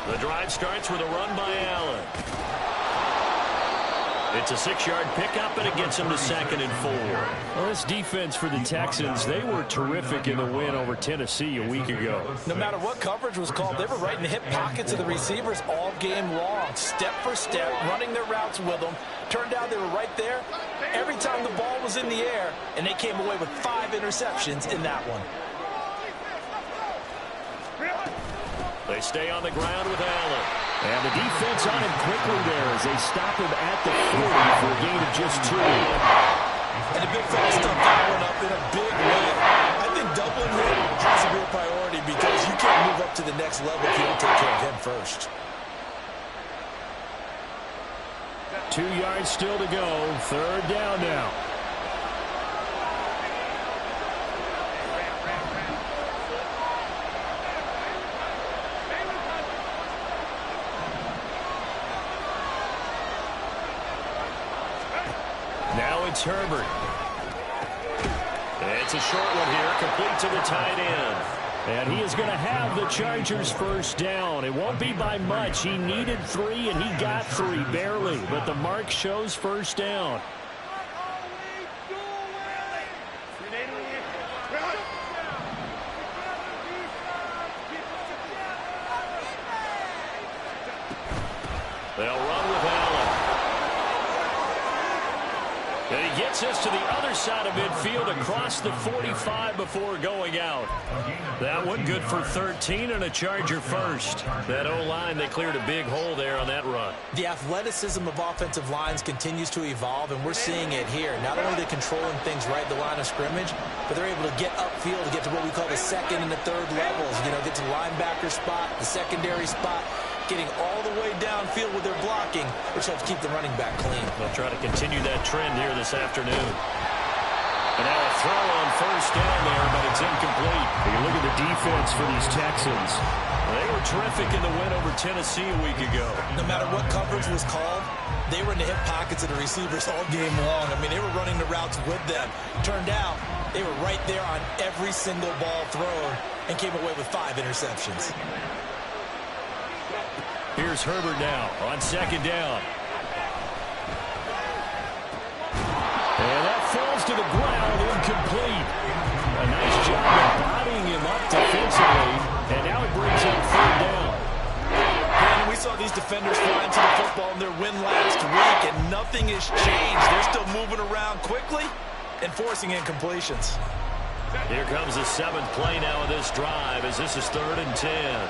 The drive starts with a run by Allen. It's a 6-yard pickup, and it gets him to 2nd and 4. Well, this defense for the Texans, they were terrific in the win over Tennessee a week ago. No matter what coverage was called, they were right in the hip pockets of the receivers all game long, step for step, running their routes with them. Turned out they were right there every time the ball was in the air, and they came away with 5 interceptions in that one. They stay on the ground with Allen. And the defense on him quickly there as they stop him at the 40 for a gain of just 2. And the big fella stuffed that one up in a big way. I think doubling him has to be a priority because you can't move up to the next level if you don't take care of him first. 2 yards still to go. 3rd down now. Now it's Herbert. It's a short one here, complete to the tight end. And he is going to have the Chargers first down. It won't be by much. He needed 3, and he got 3, barely. But the mark shows first down. They'll run with Allen. And he gets us to the other side of midfield across the 45 before going out. That one good for 13 and a Charger first. That O-line, they cleared a big hole there on that run. The athleticism of offensive lines continues to evolve, and we're seeing it here. Not only are they controlling things right at the line of scrimmage, but they're able to get upfield to get to what we call the 2nd and the 3rd levels. You know, get to the linebacker spot, the secondary spot, getting all the way downfield with their blocking, which helps keep the running back clean. They'll try to continue that trend here this afternoon. And now a throw on first down there, but it's incomplete. You look at the defense for these Texans. They were terrific in the win over Tennessee a week ago. No matter what coverage was called, they were in the hip pockets of the receivers all game long. I mean, they were running the routes with them. Turned out they were right there on every single ball thrown and came away with 5 interceptions. Here's Herbert now on 2nd down. And that falls to the ground, incomplete. A nice job of bodying him up defensively. And now it brings up 3rd down. And we saw these defenders fly into the football in their win last week, and nothing has changed. They're still moving around quickly and forcing incompletions. Here comes the 7th play now of this drive as this is 3rd and 10.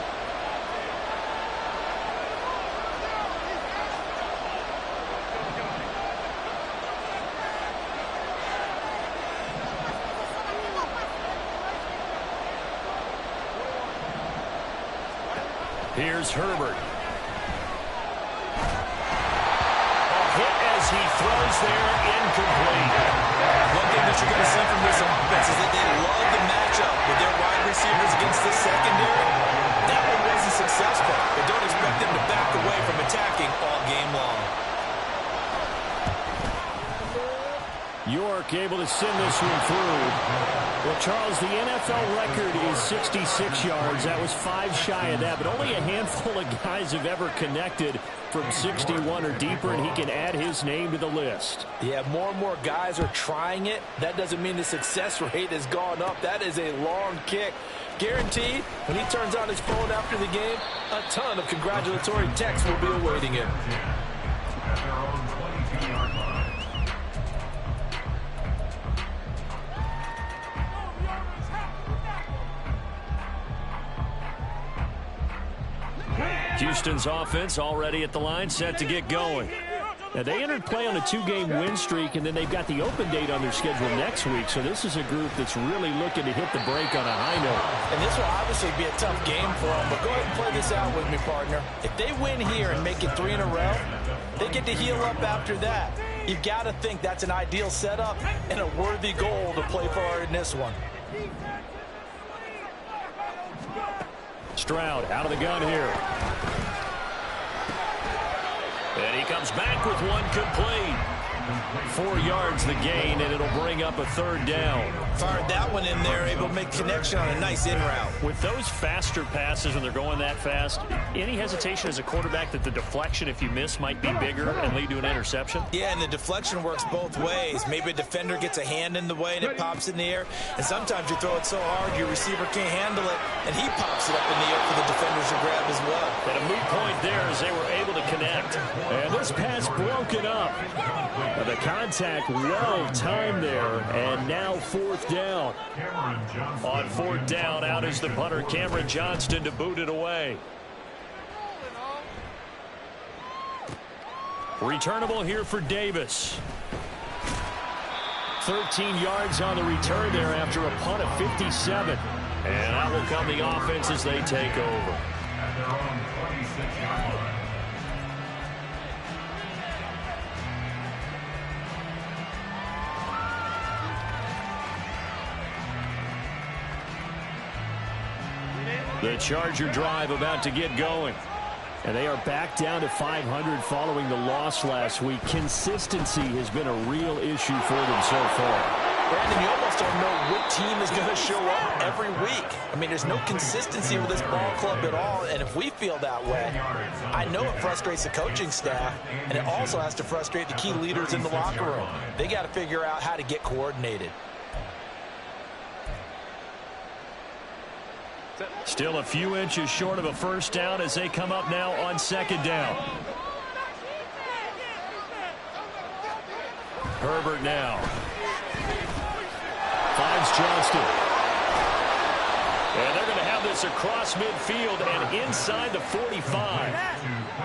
Here's Herbert. A hit as he throws there, incomplete. One thing that you're going to see from this offense is that they love the matchup with their wide receivers against the secondary. That one wasn't successful, but don't expect them to back away from attacking all game long. York able to send this one through. Well, Charles, the NFL record is 66 yards. That was 5 shy of that, but only a handful of guys have ever connected from 61 or deeper, and he can add his name to the list. Yeah, more and more guys are trying it. That doesn't mean the success rate has gone up. That is a long kick. Guaranteed, when he turns on his phone after the game, a ton of congratulatory texts will be awaiting him. Houston's offense already at the line, set to get going. Now, they entered play on a 2-game win streak, and then they've got the open date on their schedule next week. So this is a group that's really looking to hit the break on a high note. And this will obviously be a tough game for them, but go ahead and play this out with me, partner. If they win here and make it 3 in a row, they get to heal up after that. You've got to think that's an ideal setup and a worthy goal to play for in this one. Stroud out of the gun here. And he comes back with one complete. 4 yards the gain, and it'll bring up a third down. Fired that one in there, able to make connection on a nice in route. With those faster passes when they're going that fast, any hesitation as a quarterback that the deflection, if you miss, might be bigger and lead to an interception? Yeah, and the deflection works both ways. Maybe a defender gets a hand in the way and it pops in the air. And sometimes you throw it so hard your receiver can't handle it, and he pops it up in the air for the defenders to grab as well. But a moot point there as they were able to connect. And this pass broken up. The contact well timed there, and now 4th down. On 4th down, out is the punter, Cameron Johnston, to boot it away. Returnable here for Davis. 13 yards on the return there after a punt of 57. And out will come the offense as they take over. The Charger drive about to get going. And they are back down to 500 following the loss last week. Consistency has been a real issue for them so far. Brandon, you almost don't know what team is going to show up every week. I mean, there's no consistency with this ball club at all, and if we feel that way, I know it frustrates the coaching staff, and it also has to frustrate the key leaders in the locker room. They got to figure out how to get coordinated. Still a few inches short of a first down as they come up now on 2nd down. Herbert now. Finds Johnston. And they're going to have this across midfield and inside the 45.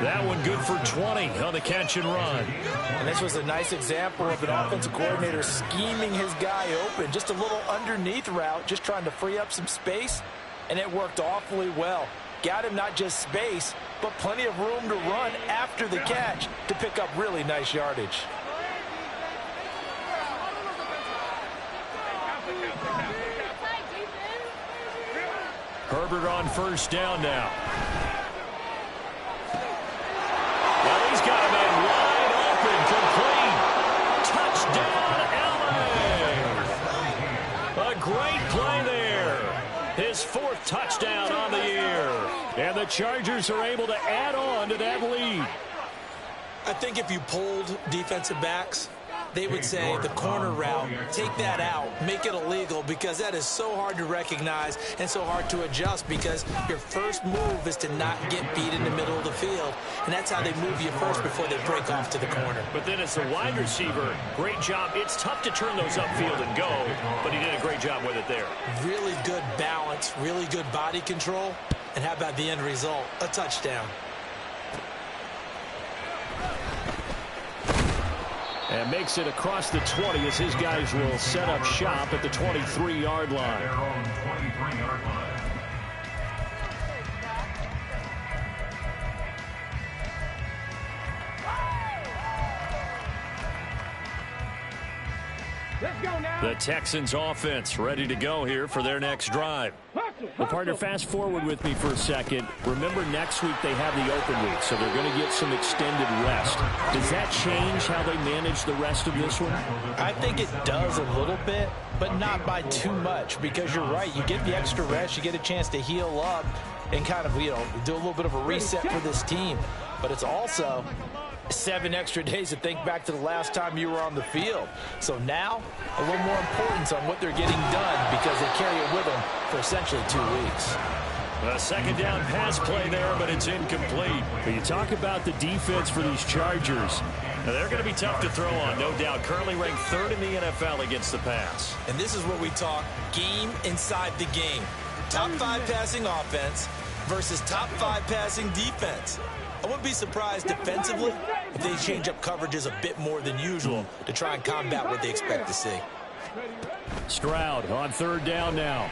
That one good for 20 on the catch and run. And this was a nice example of an offensive coordinator scheming his guy open. Just a little underneath route, just trying to free up some space. And it worked awfully well. Got him not just space, but plenty of room to run after the catch to pick up really nice yardage. Herbert on first down now. Well, he's got a man wide open, complete. Touchdown, LA. A great play there. His 4th touchdown on the year. And the Chargers are able to add on to that lead. I think if you polled defensive backs, they would say the corner route, take that out, make it illegal, because that is so hard to recognize and so hard to adjust, because your first move is to not get beat in the middle of the field, and that's how they move you first before they break off to the corner. But then as a wide receiver, great job. It's tough to turn those upfield and go, but he did a great job with it there. Really good balance, really good body control, and how about the end result? A touchdown. And makes it across the 20 as his guys will set up shop at the 23-yard line. The Texans offense ready to go here for their next drive. Well, partner, fast forward with me for a second. Remember, next week they have the open week, so they're going to get some extended rest. Does that change how they manage the rest of this one? I think it does a little bit, but not by too much, because you're right. You get the extra rest, you get a chance to heal up and kind of, do a little bit of a reset for this team. But it's also 7 extra days to think back to the last time you were on the field. So now, a little more importance on what they're getting done, because they carry it with them for essentially 2 weeks. A 2nd down pass play there, but it's incomplete. But you talk about the defense for these Chargers. Now, they're going to be tough to throw on, no doubt. Currently ranked 3rd in the NFL against the pass. And this is where we talk game inside the game. Top 5 passing offense versus top 5 passing defense. I wouldn't be surprised defensively if they change up coverages a bit more than usual to try and combat what they expect to see. Stroud on 3rd down now.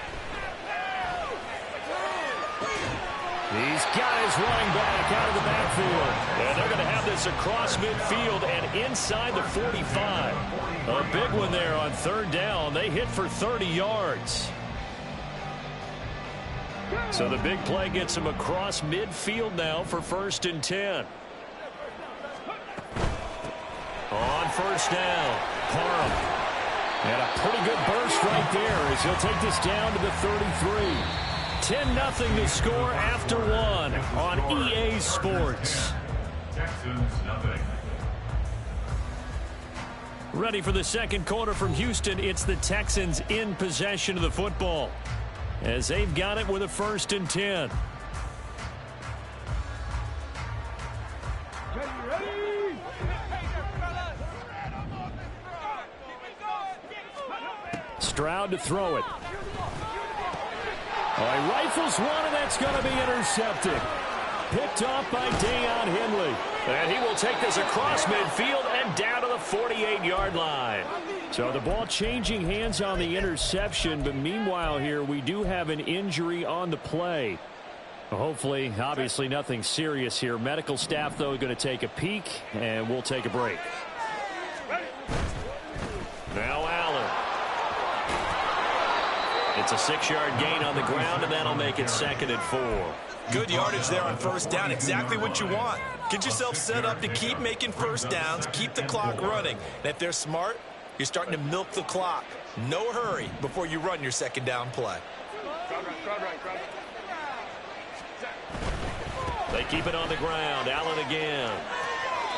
He's got his running back out of the backfield. And they're going to have this across midfield and inside the 45. A big one there on 3rd down. They hit for 30 yards. So the big play gets him across midfield now for 1st and 10. On first down, Parham. And a pretty good burst right there as he'll take this down to the 33. 10-0 to score after one on EA Sports. Ready for the second quarter from Houston. It's the Texans in possession of the football as they've got it with a 1st and 10. Stroud to throw it. Oh, he rifles one, and that's going to be intercepted. Picked off by Deion Henley. And he will take this across midfield and down to the 48-yard line. So the ball changing hands on the interception, but meanwhile here we do have an injury on the play. Hopefully, obviously nothing serious here. Medical staff, though, going to take a peek, and we'll take a break. Now Allen. It's a 6-yard gain on the ground, and that'll make it 2nd and 4. Good yardage there on first down. Exactly what you want. Get yourself set up to keep making first downs, keep the clock running. And if they're smart, you're starting to milk the clock. No hurry before you run your 2nd down play. They keep it on the ground. Allen again.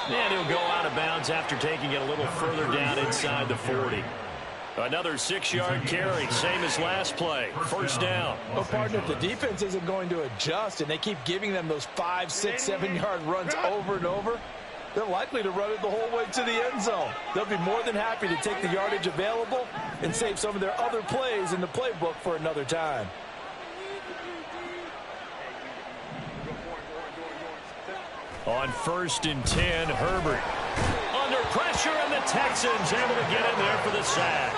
And he'll go out of bounds after taking it a little further down inside the 40. Another 6-yard carry, same as last play. 1st down. Well, partner, if the defense isn't going to adjust and they keep giving them those 5, 6, 7-yard runs over and over, they're likely to run it the whole way to the end zone. They'll be more than happy to take the yardage available and save some of their other plays in the playbook for another time. On 1st and 10, Herbert. Under pressure, and the Texans able to get in there for the sack.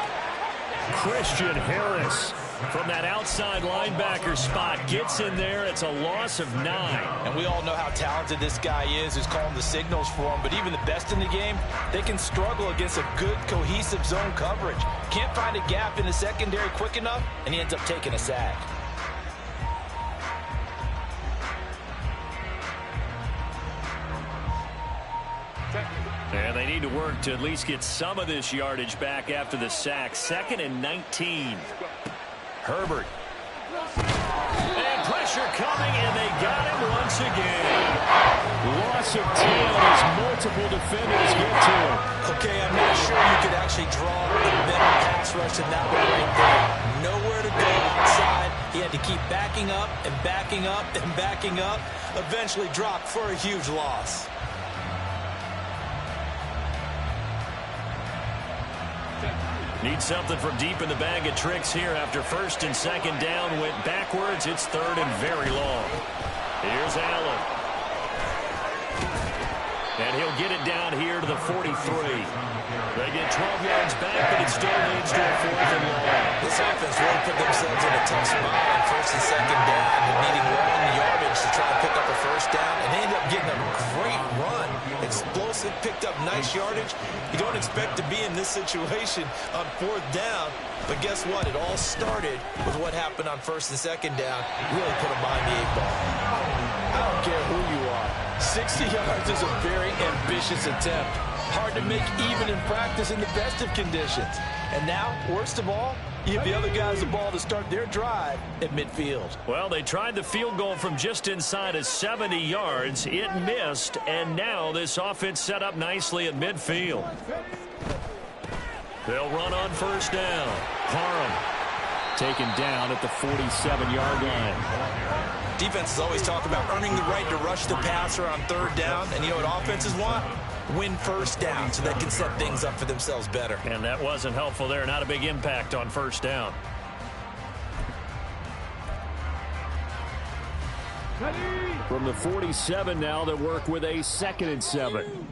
Christian Harris from that outside linebacker spot gets in there. It's a loss of 9. And we all know how talented this guy is who's calling the signals for him. But even the best in the game, they can struggle against a good, cohesive zone coverage. Can't find a gap in the secondary quick enough, and he ends up taking a sack. And they need to work to at least get some of this yardage back after the sack. 2nd and 19. Herbert. And pressure coming, and they got him once again. Loss of 10 as multiple defenders get to him. Okay, I'm not sure you could actually draw a better pass rush than that one right there. Nowhere to go inside. He had to keep backing up and backing up and backing up. Eventually dropped for a huge loss. Need something from deep in the bag of tricks here after 1st and 2nd down. Went backwards. It's 3rd and very long. Here's Allen. And he'll get it down here to the 43. They get 12 yards back, but it still leads to a 4th and long. This offense really put themselves in a tough spot on 1st and 2nd down and needing long yardage to try to pick up a 1st down. And they ended up getting a great run. Explosive, picked up nice yardage. You don't expect to be in this situation on 4th down. But guess what? It all started with what happened on 1st and 2nd down. Really put them behind the 8 ball. I don't care who you are. 60 yards is a very ambitious attempt. Hard to make even in practice in the best of conditions. And now, worst of all, you give the other guys the ball to start their drive at midfield. Well, they tried the field goal from just inside of 70 yards. It missed, and now this offense set up nicely at midfield. They'll run on 1st down. Parham taken down at the 47-yard line. Defenses always talk about earning the right to rush the passer on 3rd down. And you know what offenses want? Win 1st down so they can set things up for themselves better. And that wasn't helpful there. Not a big impact on 1st down. From the 47 now, they work with a 2nd and 7.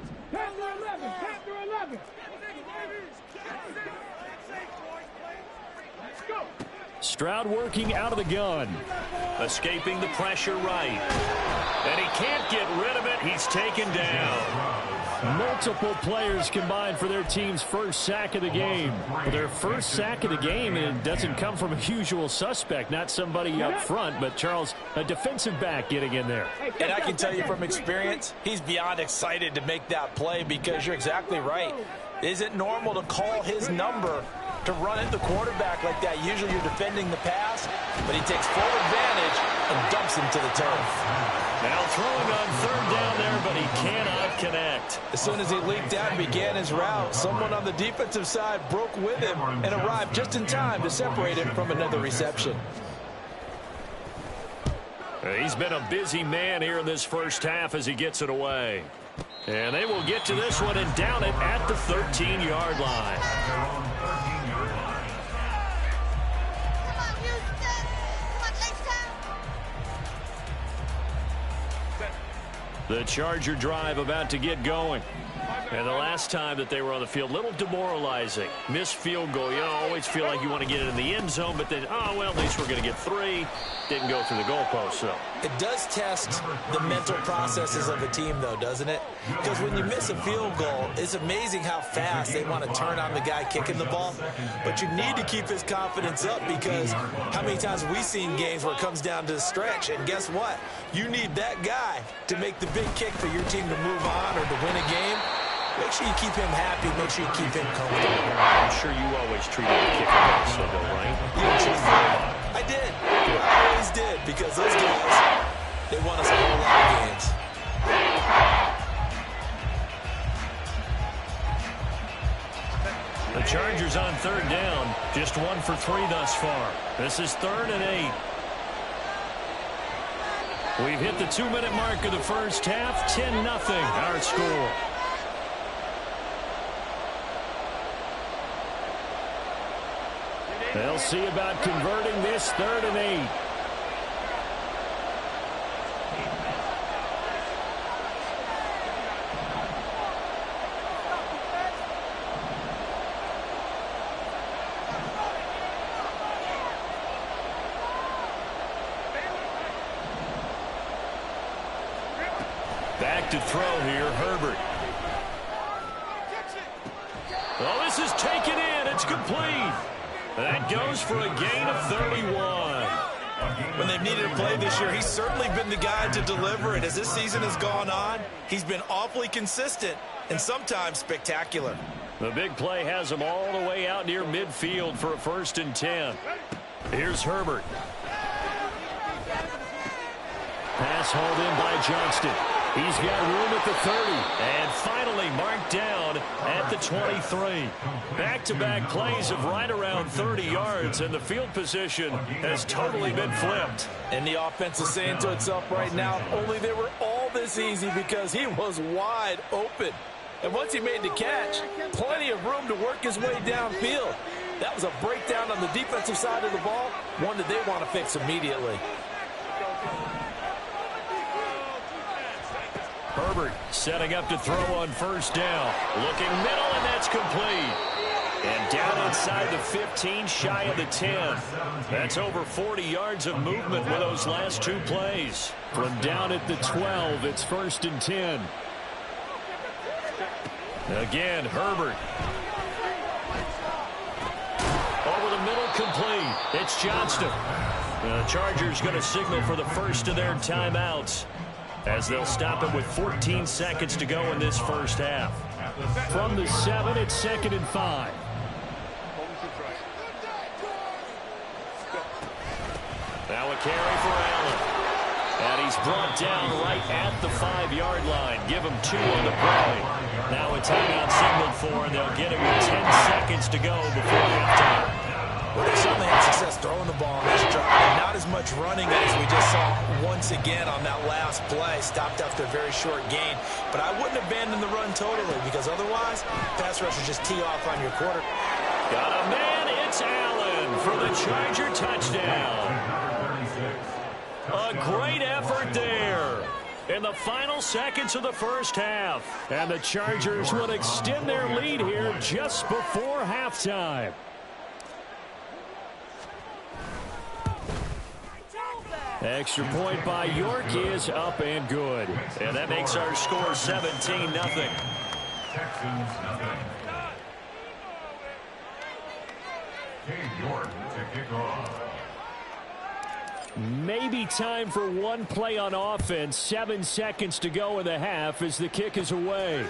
Stroud working out of the gun. Escaping the pressure right. And he can't get rid of it. He's taken down. Multiple players combined for their team's first sack of the game. For their first sack of the game, and it doesn't come from a usual suspect, not somebody up front, but Charles, a defensive back getting in there. And I can tell you from experience, he's beyond excited to make that play because you're exactly right. Is it normal to call his number to run at the quarterback like that? Usually you're defending the pass, but he takes full advantage and dumps him to the turf. Now throwing on third down there, but he cannot connect. As soon as he leaked out and began his route, someone on the defensive side broke with him and arrived just in time to separate him from another reception. He's been a busy man here in this first half as he gets it away. And they will get to this one and down it at the 13-yard line. The Charger drive about to get going. And the last time that they were on the field, a little demoralizing. Missed field goal. You always feel like you want to get it in the end zone, but then, oh, well, at least we're going to get 3. Didn't go through the goalpost, so. It does test the mental processes of a team, though, doesn't it? Because when you miss a field goal, it's amazing how fast they want to turn on the guy kicking the ball. But you need to keep his confidence up because how many times have we seen games where it comes down to the stretch? And guess what? You need that guy to make the big kick for your team to move on or to win a game. Make sure you keep him happy. Make sure you keep him comfortable. I'm sure you always treated the kicker also, though, right? I did. I always did because those guys, they won us a whole lot of games. The Chargers on third down. Just 1 for 3 thus far. This is 3rd and 8. We've hit the 2-minute mark of the first half. 10-0 our score. They'll see about converting this 3rd and 8. Back to throw here, Herbert. Oh, this is taken in. It's complete. That goes for a gain of 31. When they've needed a play this year, he's certainly been the guy to deliver it. As this season has gone on, he's been awfully consistent and sometimes spectacular. The big play has him all the way out near midfield for a 1st and 10. Here's Herbert. Pass hauled in by Johnston. He's got room at the 30. And finally marked down at the 23. Back-to-back plays of right around 30 yards, and the field position has totally been flipped. And the offense is saying to itself right now, only they were all this easy because he was wide open. And once he made the catch, plenty of room to work his way downfield. That was a breakdown on the defensive side of the ball, one that they want to fix immediately. Herbert setting up to throw on 1st down. Looking middle, and that's complete. And down inside the 15, shy of the 10. That's over 40 yards of movement with those last 2 plays. From down at the 12, it's 1st and 10. Again, Herbert. Over the middle, complete. It's Johnston. The Chargers going to signal for the first of their timeouts, as they'll stop it with 14 seconds to go in this first half. From the 7, it's 2nd and 5. Now a carry for Allen. And he's brought down right at the 5-yard line. Give him 2 on the play. Now a timeout signaled for, and they'll get it with 10 seconds to go before halftime. Well, they certainly had success throwing the ball on this drive, and not as much running as we just saw once again on that last play. Stopped after a very short gain. But I wouldn't abandon the run totally, because otherwise, pass rushers just tee off on your quarter. Got a man, it's Allen for the Charger touchdown. A great effort there in the final seconds of the first half. And the Chargers will extend their lead here just before halftime. Extra point by York is up and good. And that makes our score 17-0. Texans nothing. York to kick off. Maybe time for one play on offense. 7 seconds to go in the half as the kick is away.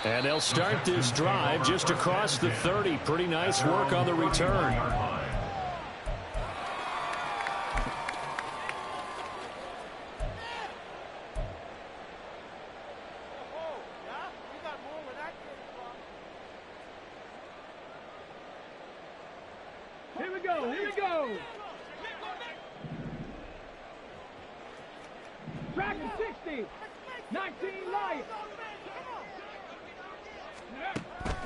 And they'll start this drive just across the 30. Pretty nice work on the return. Here we go, here we go. Track to 60. 19 light.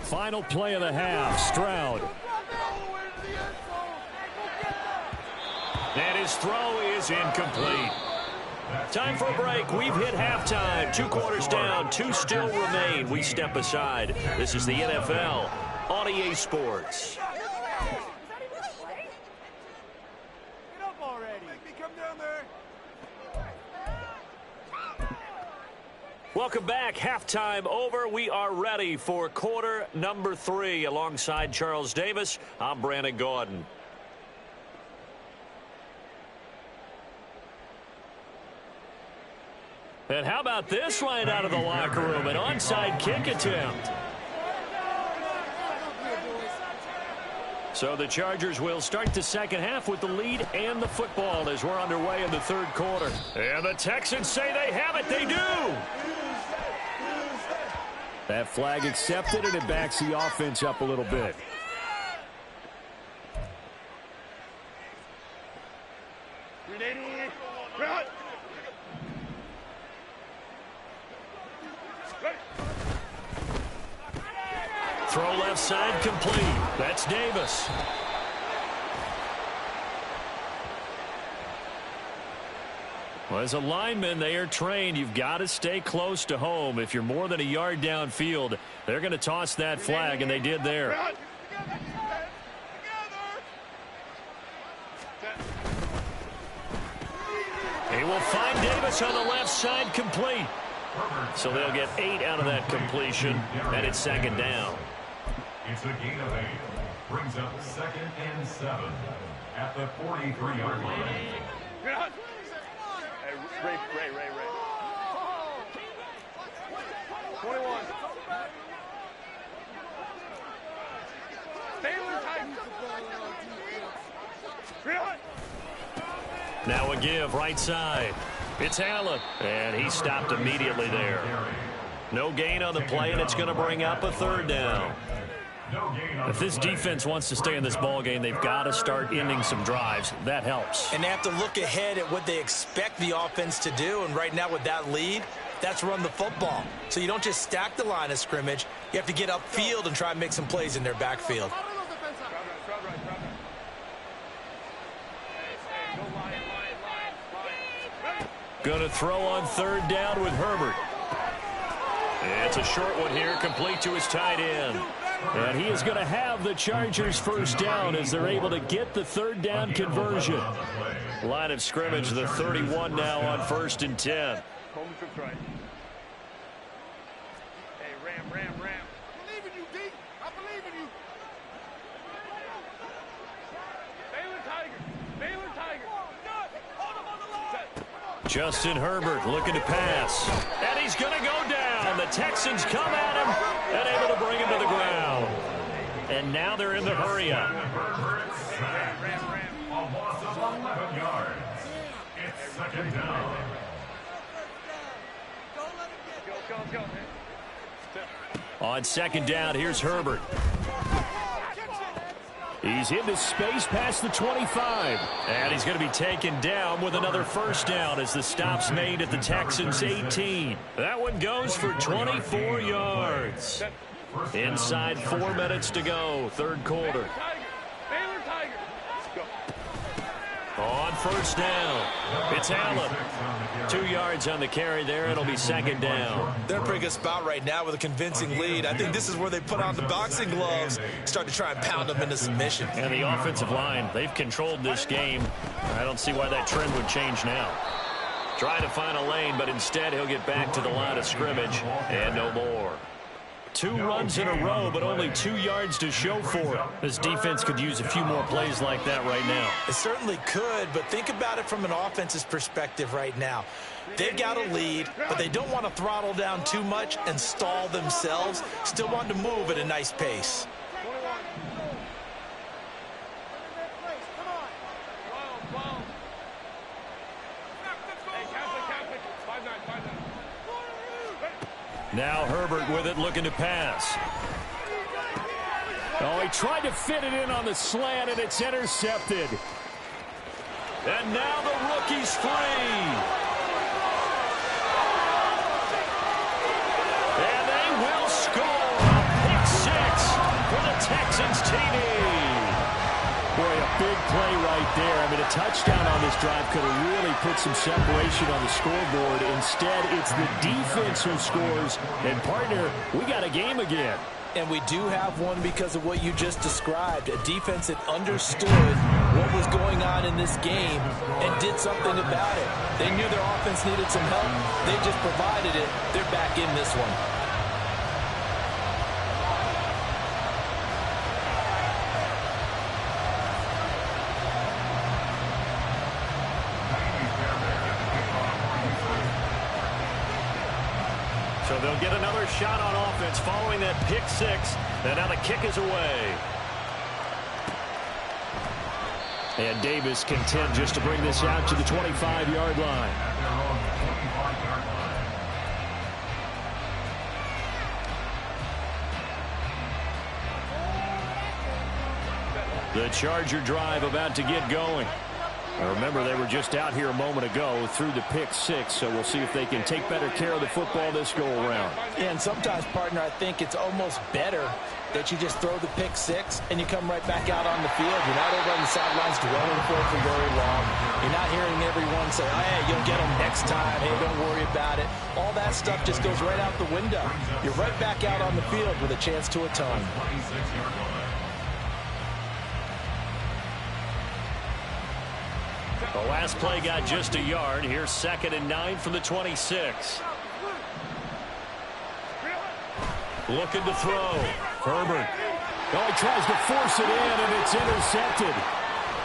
Final play of the half. Stroud. And his throw is incomplete. Time for a break. We've hit halftime. 2 quarters down. 2 still remain. We step aside. This is the NFL on EA Sports. Welcome back. Halftime over. We are ready for quarter number 3. Alongside Charles Davis, I'm Brandon Gordon. And how about this right out of the locker room? An onside kick attempt. So the Chargers will start the second half with the lead and the football as we're underway in the third quarter. And the Texans say they have it. They do. That flag accepted, and it backs the offense up a little bit. Throw left side complete. That's Davis. Well, as a lineman, they are trained. You've got to stay close to home. If you're more than a yard downfield, they're going to toss that flag, and they did there. He will find Davis on the left side complete. So they'll get 8 out of that completion, and it's second down. It's a gain of 8. Brings up 2nd and 7 at the 43-yard line. Ray. 21. Now a give right side. It's Allen, and he stopped immediately there. No gain on the play, and it's going to bring up a third down. If this defense wants to stay in this ball game, they've got to start ending some drives. That helps. And they have to look ahead at what they expect the offense to do. And right now with that lead, that's run the football. So you don't just stack the line of scrimmage. You have to get upfield and try and make some plays in their backfield. Going to throw on third down with Herbert. It's a short one here, complete to his tight end. And he is going to have the Chargers first down as they're able to get the third down conversion. Line of scrimmage, the 31 now on 1st and 10. Ram. I believe in you, D. I believe in you. Baylor Tiger. Hold him on the line. Justin Herbert looking to pass. And he's going to go down. The Texans come at him and able to bring him to the ground. And now they're in the hurry-up. A loss of 11 yards. It's 2nd down. Go. On 2nd down, here's Herbert. He's into space past the 25. And he's going to be taken down with another first down as the stop's made at the Texans' 18. That one goes for 24 yards. Inside 4 minutes to go, third quarter. On first down, it's Allen. 2 yards on the carry there. It'll be 2nd down. They're in a pretty good spot right now with a convincing lead. I think this is where they put on the boxing gloves, start to try and pound them into submission. And the offensive line, they've controlled this game. I don't see why that trend would change now. Trying to find a lane, but instead he'll get back to the line of scrimmage and no more. 2 runs in a row, but only 2 yards to show for it. This defense could use a few more plays like that right now. It certainly could, but think about it from an offense's perspective right now. They've got a lead, but they don't want to throttle down too much and stall themselves. Still want to move at a nice pace. Now Herbert with it, looking to pass. Oh, he tried to fit it in on the slant, and it's intercepted. And now the rookie's free. And they will score a pick 6 for the Texans TD. Boy, a big play right there. I mean, a touchdown on this drive could have really put some separation on the scoreboard. Instead, it's the defense who scores. And, partner, we got a game again. And we do have one because of what you just described. A defense that understood what was going on in this game and did something about it. They knew their offense needed some help. They just provided it. They're back in this one. So they'll get another shot on offense following that pick 6. And now the kick is away. And Davis content just to bring this out to the 25-yard line. The Charger drive about to get going. Now remember, they were just out here a moment ago through the pick 6, so we'll see if they can take better care of the football this go-around. Yeah, and sometimes, partner, I think it's almost better that you just throw the pick 6 and you come right back out on the field. You're not over on the sidelines dwelling for it for very long. You're not hearing everyone say, oh, hey, you'll get them next time. Hey, don't worry about it. All that stuff just goes right out the window. You're right back out on the field with a chance to atone. The last play got just a yard. Here's 2nd and 9 from the 26. Looking to throw. Herbert. Oh, he tries to force it in, and it's intercepted.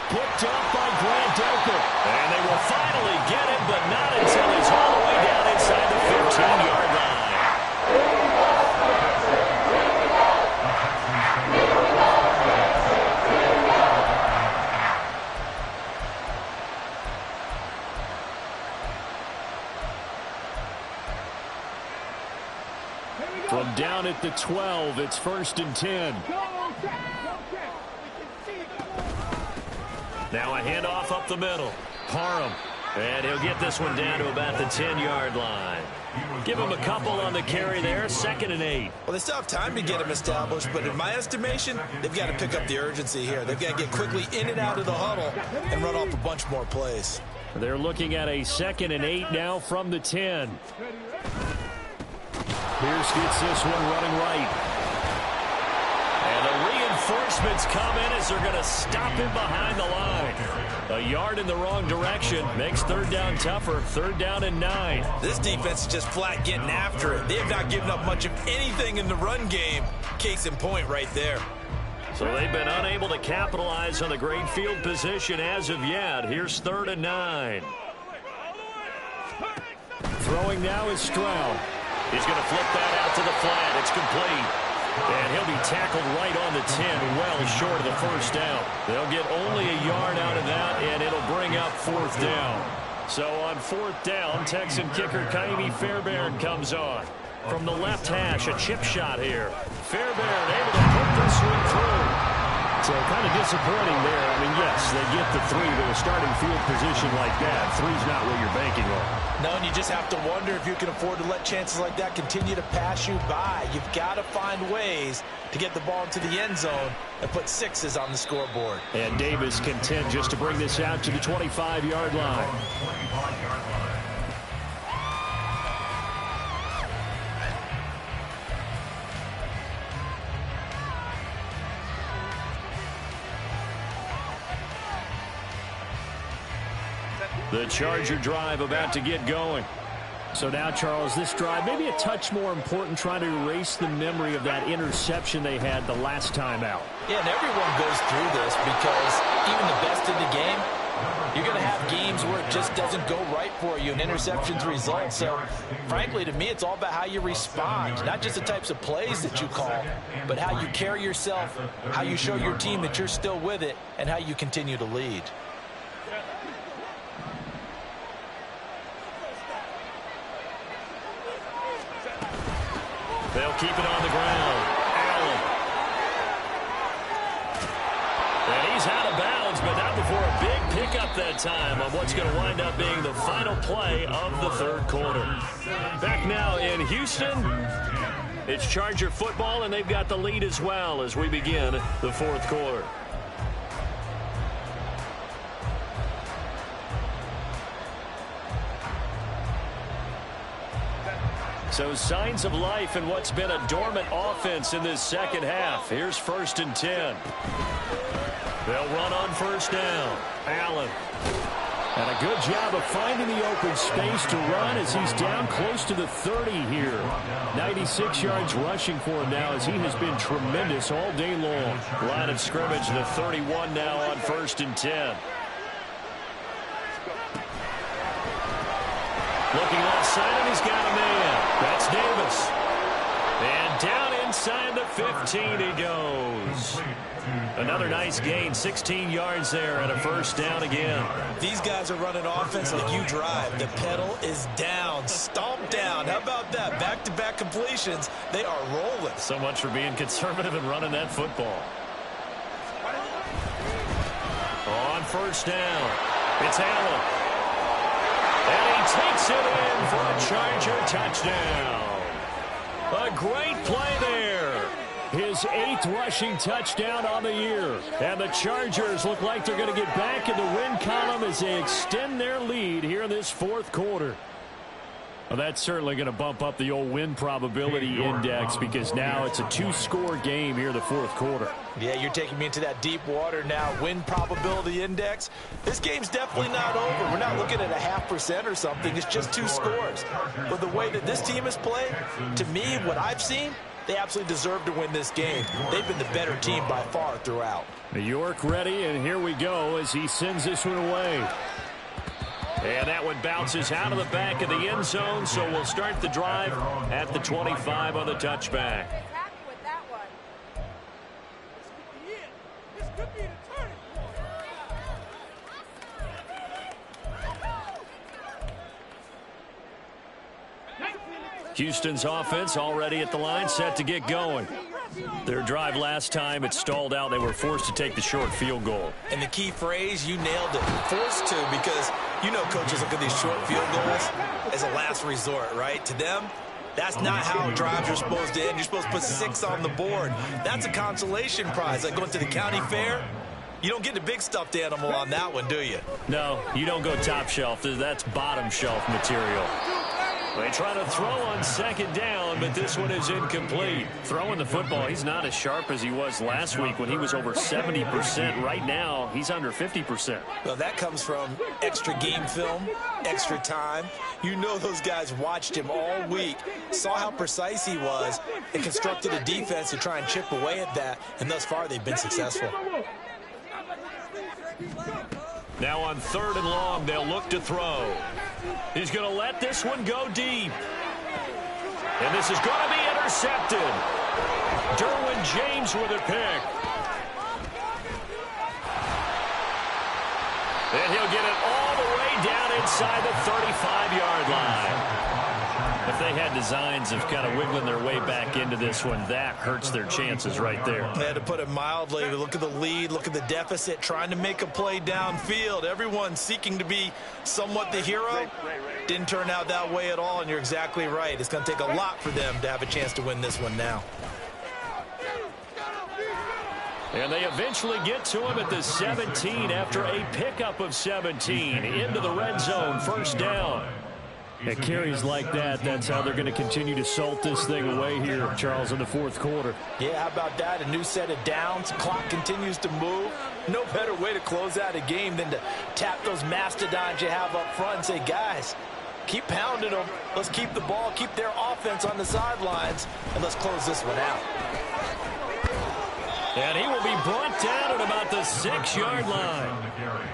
Picked up by Grant Delpit. And they will finally get it, but not until he's all the way down inside the 15-yard line. From down at the 12, it's 1st and 10. Now a handoff up the middle. Parham. And he'll get this one down to about the 10-yard line. Give him a couple on the carry there. 2nd and 8. Well, they still have time to get him established, but in my estimation, they've got to pick up the urgency here. They've got to get quickly in and out of the huddle and run off a bunch more plays. They're looking at a 2nd and 8 now from the 10. Pierce gets this one running right. And the reinforcements come in as they're going to stop him behind the line. A yard in the wrong direction makes 3rd down tougher. 3rd down and 9. This defense is just flat getting after it. They have not given up much of anything in the run game. Case in point right there. So they've been unable to capitalize on the great field position as of yet. Here's 3rd and 9. Throwing now is Stroud. He's going to flip that out to the flat. It's complete. And he'll be tackled right on the 10, well short of the 1st down. They'll get only a yard out of that, and it'll bring up 4th down. So on 4th down, Texan kicker Kaimi Fairbairn comes on. From the left hash, a chip shot here. Fairbairn able to put this one through. So kind of disappointing there. I mean, yes, they get the 3, but a starting field position like that, 3's not what you're banking on. No, and you just have to wonder if you can afford to let chances like that continue to pass you by. You've got to find ways to get the ball into the end zone and put 6s on the scoreboard. And Davis content just to bring this out to the 25-yard line. The Charger drive about to get going. So now, Charles, this drive maybe a touch more important, trying to erase the memory of that interception they had the last time out. Yeah, and everyone goes through this because even the best in the game, you're going to have games where it just doesn't go right for you and interceptions result. So, frankly, to me, it's all about how you respond, not just the types of plays that you call, but how you carry yourself, how you show your team that you're still with it, and how you continue to lead. They'll keep it on the ground. Allen. And he's out of bounds, but not before a big pickup that time on what's going to wind up being the final play of the third quarter. Back now in Houston, it's Charger football, and they've got the lead as well as we begin the fourth quarter. So signs of life in what's been a dormant offense in this second half. Here's 1st and 10. They'll run on first down. Allen. And a good job of finding the open space to run as he's down close to the 30 here. 96 yards rushing for him now as he has been tremendous all day long. Line of scrimmage, the 31 now on 1st and 10. Looking left side, and he's got a man. That's Davis. And down inside the 15 he goes. Another nice gain, 16 yards there and a first down again. These guys are running offense like you drive. The pedal is down, stomped down. How about that? Back-to-back completions. They are rolling. So much for being conservative and running that football. On first down, it's Allen. And he takes it in for a Charger touchdown. A great play there. His 8th rushing touchdown on the year. And the Chargers look like they're going to get back in the win column as they extend their lead here in this fourth quarter. Well, that's certainly going to bump up the old win probability index because now it's a 2-score game here in the fourth quarter. Yeah, you're taking me into that deep water now. Win probability index. This game's definitely not over. We're not looking at a 0.5% or something. It's just 2 scores. But the way that this team has played, to me, what I've seen, they absolutely deserve to win this game. They've been the better team by far throughout. New York ready, and here we go as he sends this one away. And that one bounces out of the back of the end zone, so we'll start the drive at the 25 on the touchback. Houston's offense already at the line, set to get going. Their drive last time, it stalled out. They were forced to take the short field goal. And the key phrase, you nailed it, forced to, because you know coaches look at these short field goals as a last resort, right? To them, that's not how drives are supposed to end. You're supposed to put 6 on the board. That's a consolation prize. Like going to the county fair, you don't get the big stuffed animal on that one, do you? No, you don't go top shelf. That's bottom shelf material. They try to throw on second down, but this one is incomplete. Throwing the football, he's not as sharp as he was last week when he was over 70%. Right now, he's under 50%. Well, that comes from extra game film, extra time. You know those guys watched him all week, saw how precise he was, and constructed a defense to try and chip away at that, and thus far they've been successful. Now on 3rd and long, they'll look to throw. He's going to let this one go deep. And this is going to be intercepted. Derwin James with a pick. And he'll get it all the way down inside the 35-yard line. If they had designs of kind of wiggling their way back into this one, that hurts their chances right there. They had to put it mildly. Look at the lead, look at the deficit, trying to make a play downfield. Everyone seeking to be somewhat the hero. Didn't turn out that way at all, and you're exactly right. It's going to take a lot for them to have a chance to win this one now. And they eventually get to him at the 17 after a pickup of 17 into the red zone, first down. At carries like that, that's how they're going to continue to salt this thing away here, Charles, in the fourth quarter. Yeah, how about that? A new set of downs. Clock continues to move. No better way to close out a game than to tap those mastodons you have up front and say, guys, keep pounding them. Let's keep the ball, keep their offense on the sidelines, and let's close this one out. And he will be brought down at about the 6-yard line.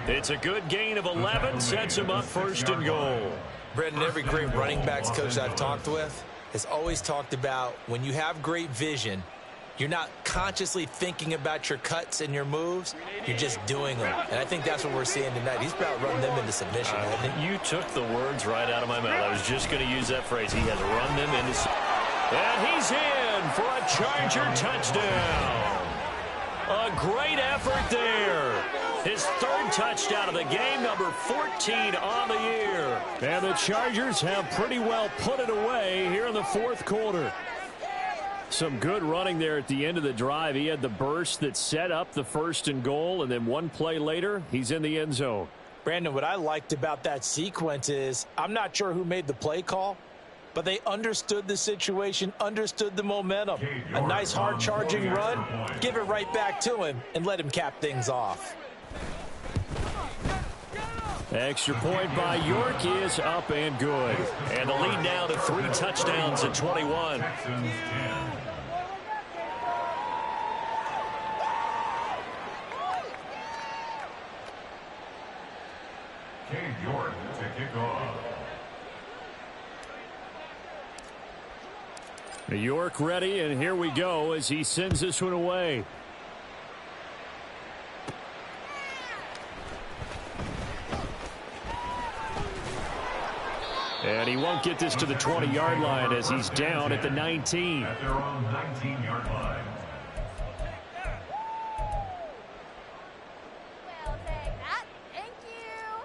It's a good gain of 11, sets him up first and goal. Brendan, every great running backs coach I've talked with has always talked about when you have great vision, you're not consciously thinking about your cuts and your moves. You're just doing them. And I think that's what we're seeing tonight. He's about running them into submission, hasn't he? You took the words right out of my mouth. I was just going to use that phrase. He has run them into submission. And he's in for a Charger touchdown. A great effort there. His third touchdown of the game, number 14 on the year. And the Chargers have pretty well put it away here in the fourth quarter. Some good running there at the end of the drive. He had the burst that set up the first and goal, and then one play later, he's in the end zone. Brandon, what I liked about that sequence is I'm not sure who made the play call, but they understood the situation, understood the momentum. A nice hard-charging run, give it right back to him, and let him cap things off. Extra point by York is up and good. And the lead now to 3 touchdowns at 21. York to kick off. York ready, and here we go as he sends this one away. And he won't get this to the 20-yard line as he's down at the 19. At their own 19-yard line. We'll take that. Thank you.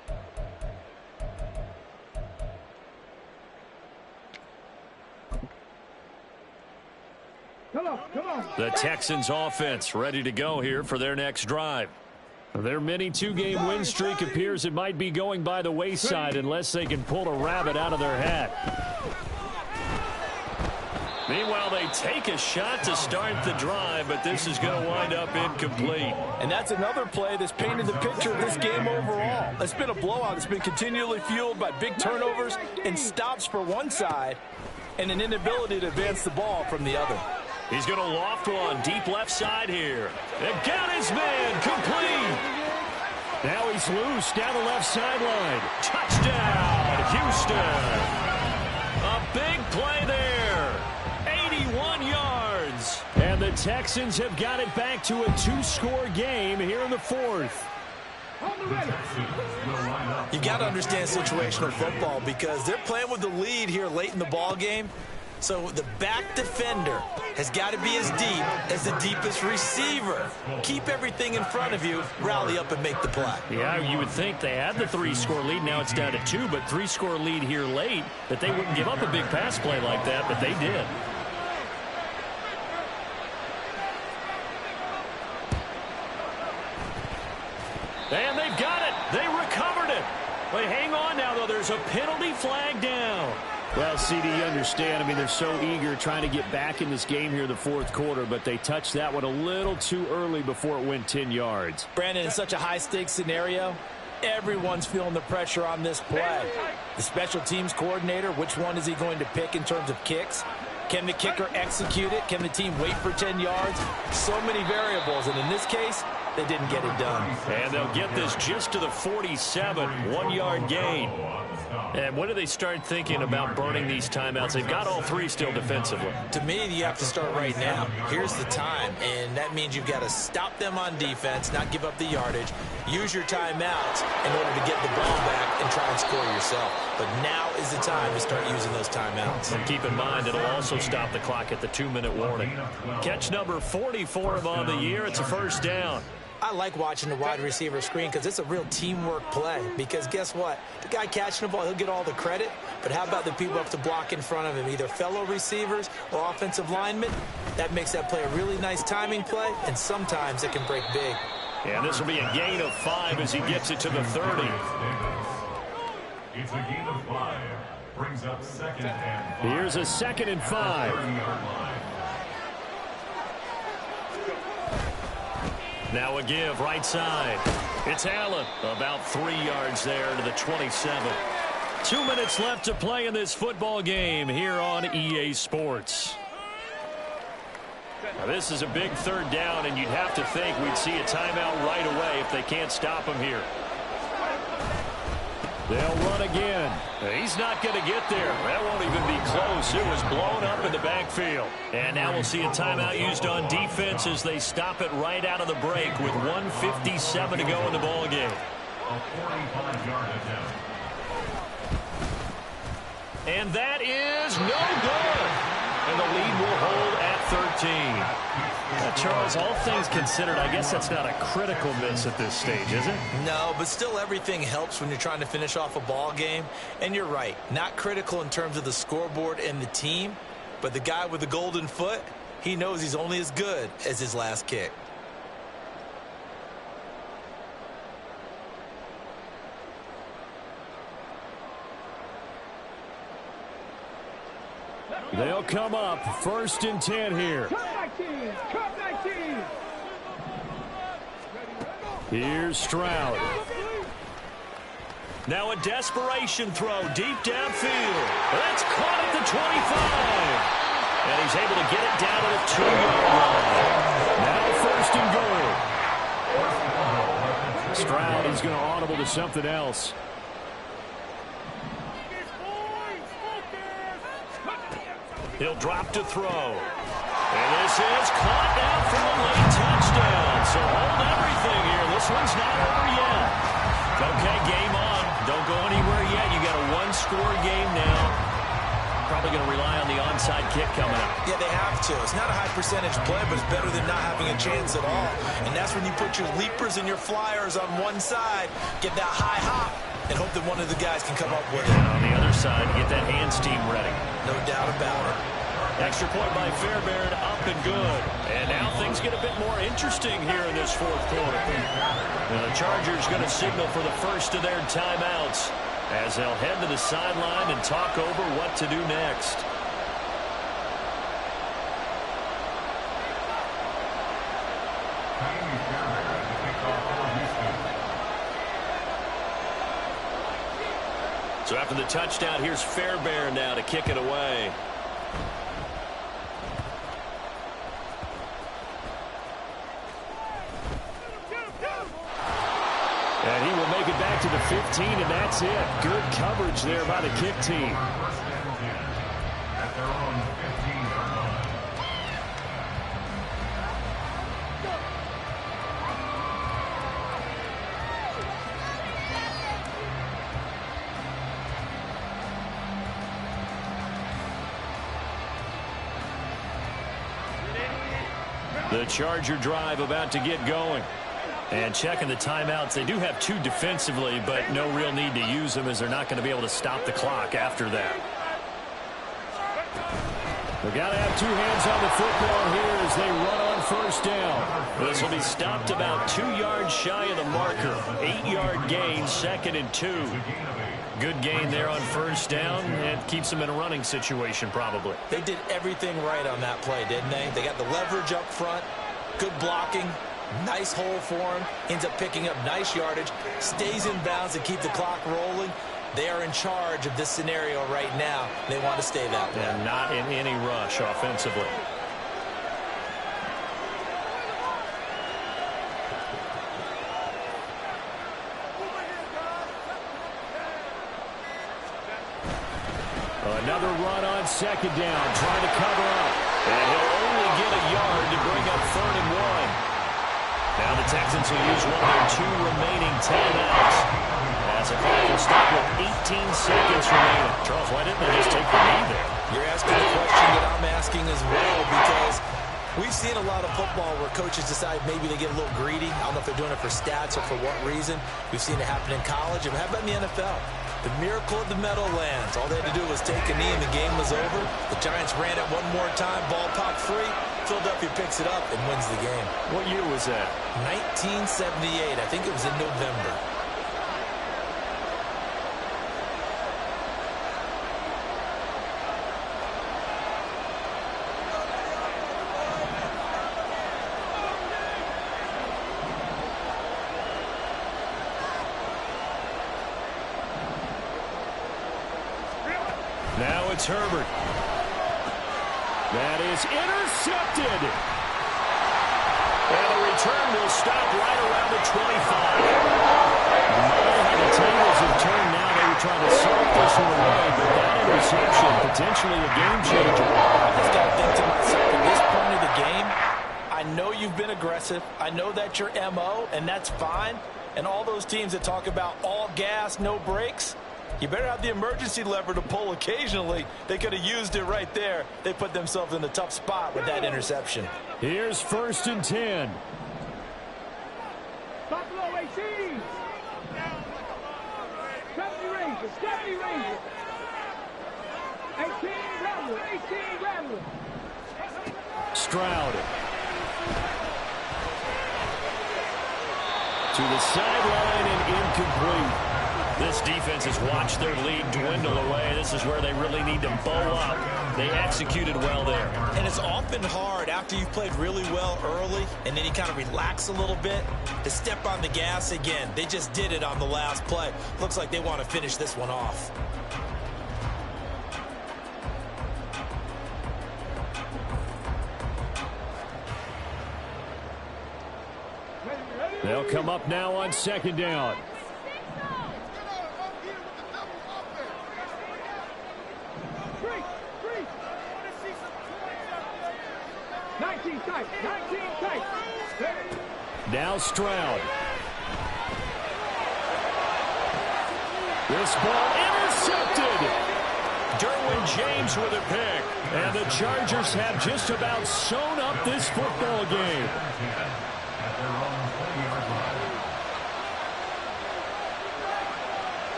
Come on. The Texans offense ready to go here for their next drive. Their mini 2-game win streak appears it might be going by the wayside unless they can pull a rabbit out of their hat. Meanwhile, they take a shot to start the drive, but this is going to wind up incomplete. And that's another play that's painted the picture of this game overall. It's been a blowout. It's been continually fueled by big turnovers and stops for one side and an inability to advance the ball from the other. He's going to loft one deep left side here. And got his man complete. Now he's loose down the left sideline. Touchdown, Houston. A big play there. 81 yards. And the Texans have got it back to a 2-score game here in the fourth. You got to understand situational football because they're playing with the lead here late in the ball game. So the back defender has got to be as deep as the deepest receiver. Keep everything in front of you, rally up and make the play. Yeah, you would think they had the 3-score lead. Now it's down to 2, but 3-score lead here late, that they wouldn't give up a big pass play like that, but they did. And they've got it. They recovered it. But hang on now, though. There's a penalty flag down. Well, CD, you understand. I mean, they're so eager trying to get back in this game here in the fourth quarter, but they touched that one a little too early before it went 10 yards. Brandon, in such a high-stakes scenario, everyone's feeling the pressure on this play. The special teams coordinator, which one is he going to pick in terms of kicks? Can the kicker execute it? Can the team wait for 10 yards? So many variables, and in this case, they didn't get it done. And they'll get this just to the 47, 1-yard gain. And when do they start thinking about burning these timeouts? They've got all 3 still defensively. To me, you have to start right now. Here's the time, and that means you've got to stop them on defense, not give up the yardage, use your timeouts in order to get the ball back and try and score yourself. But now is the time to start using those timeouts. And keep in mind, it'll also stop the clock at the 2-minute warning. Catch number 44 on the year. It's a first down. I like watching the wide receiver screen because it's a real teamwork play. Because guess what? The guy catching the ball, he'll get all the credit. But how about the people up to block in front of him, either fellow receivers or offensive linemen? That makes that play a really nice timing play, and sometimes it can break big. And this will be a gain of 5 as he gets it to the 30. It's a gain of 5. Brings up 2nd and 5. Here's a 2nd and 5. Now a give right side. It's Allen. About 3 yards there to the 27. 2 minutes left to play in this football game here on EA Sports. Now this is a big 3rd down, and you'd have to think we'd see a timeout right away if they can't stop him here. They'll run again. He's not going to get there. That won't even be close. It was blown up in the backfield. And now we'll see a timeout used on defense as they stop it right out of the break with 1:57 to go in the ball game. A 45-yard attempt. And that is no good. And the lead will hold at 13. Charles, all things considered, I guess that's not a critical miss at this stage, is it? No, but still everything helps when you're trying to finish off a ball game. And you're right, not critical in terms of the scoreboard and the team, but the guy with the golden foot, he knows he's only as good as his last kick. They'll come up 1st and 10 here. Cut 19. Here's Stroud. Now a desperation throw deep downfield. That's caught at the 25. And he's able to get it down to the 2-yard line. Now 1st and goal. Stroud is going to audible to something else. He'll drop to throw. And this is caught down for a late touchdown. So hold everything here. This one's not over yet. Okay, game on. Don't go anywhere yet. You got a 1-score game now. Probably going to rely on the onside kick coming up. Yeah, they have to. It's not a high percentage play, but it's better than not having a chance at all. And that's when you put your leapers and your flyers on one side, get that high hop, and hope that one of the guys can come up with it. And on the other side, get that hands team ready. No doubt about it. Extra point by Fairbairn, up and good. And now things get a bit more interesting here in this 4th quarter. Now the Chargers going to signal for the first of their timeouts as they'll head to the sideline and talk over what to do next. So after the touchdown, here's Fairbairn now to kick it away. And he will make it back to the 15, and that's it. Good coverage there by the kick team. At their own 15-yard line. The Charger drive about to get going. And checking the timeouts, they do have 2 defensively, but no real need to use them as they're not going to be able to stop the clock after that. They've got to have 2 hands on the football here as they run on 1st down. This will be stopped about 2 yards shy of the marker. 8-yard gain, 2nd and 2. Good gain there on 1st down, and keeps them in a running situation probably. They did everything right on that play, didn't they? They got the leverage up front, good blocking, nice hole for him, ends up picking up nice yardage, stays in bounds to keep the clock rolling. They are in charge of this scenario right now. They want to stay that way. And not in any rush offensively. Another run on 2nd down, trying to cover up. And he'll only get a yard to bring up 3rd and 1. Now the Texans will use one of their 2 remaining timeouts. As a clock will stop with 18 seconds remaining. Charles, why didn't they just take the lead there? You're asking the question that I'm asking as well, because we've seen a lot of football where coaches decide maybe they get a little greedy. I don't know if they're doing it for stats or for what reason. We've seen it happen in college. And how about in the NFL? The miracle of the Meadowlands. All they had to do was take a knee and the game was over. The Giants ran it one more time. Ball popped free. Philadelphia picks it up and wins the game. What year was that? 1978. I think it was in November. Now it's Herbert. That is intercepted. And the return will stop right around the 25. The tables have turned now. They were trying to salt this one away, but that interception, potentially a game changer. I just got to think to myself, at this point of the game, I know you've been aggressive. I know that's your MO, and that's fine. And all those teams that talk about all gas, no brakes, you better have the emergency lever to pull occasionally. They could have used it right there. They put themselves in a tough spot with that interception. Here's 1st and 10. Buffalo 18. 70 Rangers. 70 Rangers. 18 Ramblers. 18 Ramblers. Stroud. To the sideline and incomplete. This defense has watched their lead dwindle away. This is where they really need to bow up. They executed well there. And it's often hard after you've played really well early and then you kind of relax a little bit to step on the gas again. They just did it on the last play. Looks like they want to finish this one off. They'll come up now on 2nd down. Free. 19 tight. 19 tight. Now Stroud. This ball intercepted. Derwin James with a pick. And the Chargers have just about sewn up this football game. At their own 20-yard line.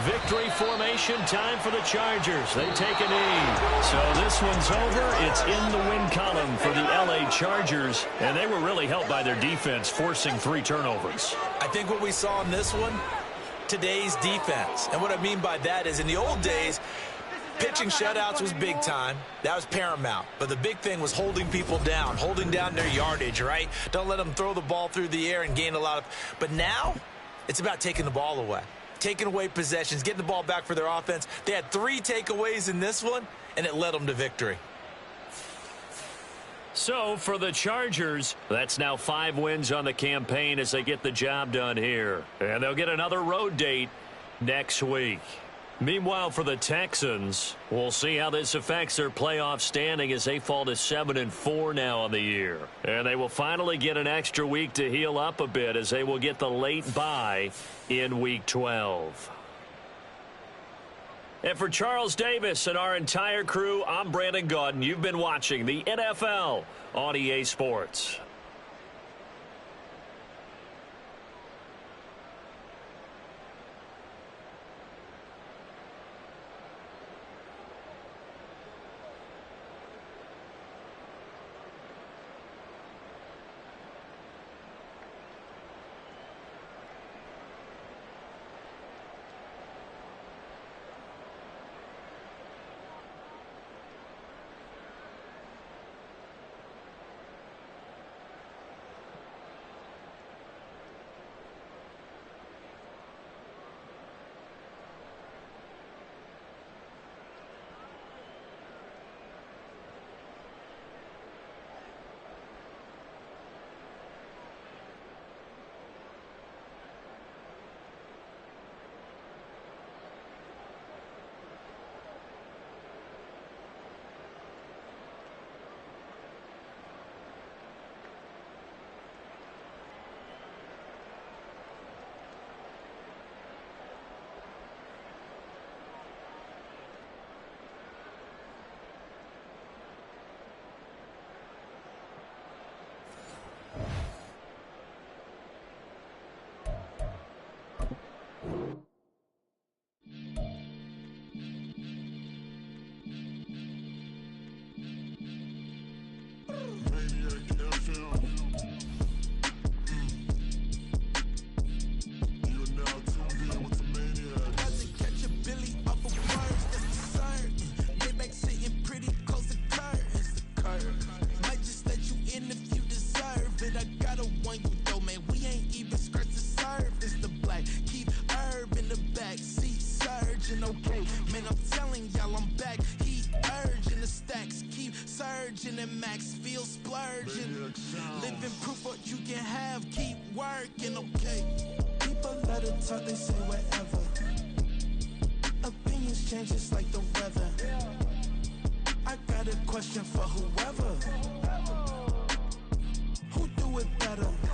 Victory formation time for the Chargers. They take a knee. So this one's over. It's in the win column for the LA Chargers. And they were really helped by their defense, forcing 3 turnovers. I think what we saw in this one, today's defense. And what I mean by that is in the old days, pitching shutouts was big time. That was paramount. But the big thing was holding people down, holding down their yardage, right? Don't let them throw the ball through the air and gain a lot of... But now, it's about taking the ball away. Taking away possessions, getting the ball back for their offense. They had 3 takeaways in this one, and it led them to victory. So for the Chargers, that's now 5 wins on the campaign as they get the job done here. And they'll get another road date next week. Meanwhile, for the Texans, we'll see how this affects their playoff standing as they fall to 7-4 now on the year. And they will finally get an extra week to heal up a bit as they will get the late bye in Week 12. And for Charles Davis and our entire crew, I'm Brandon Gaudin. You've been watching the NFL on EA Sports. okay. Man, I'm telling y'all I'm back. Heat urge in the stacks, keep surging and max feel splurging. Living proof what you can have, keep working, okay. People let it talk, they say whatever. Opinions change just like the weather. I got a question for whoever. Who do it better?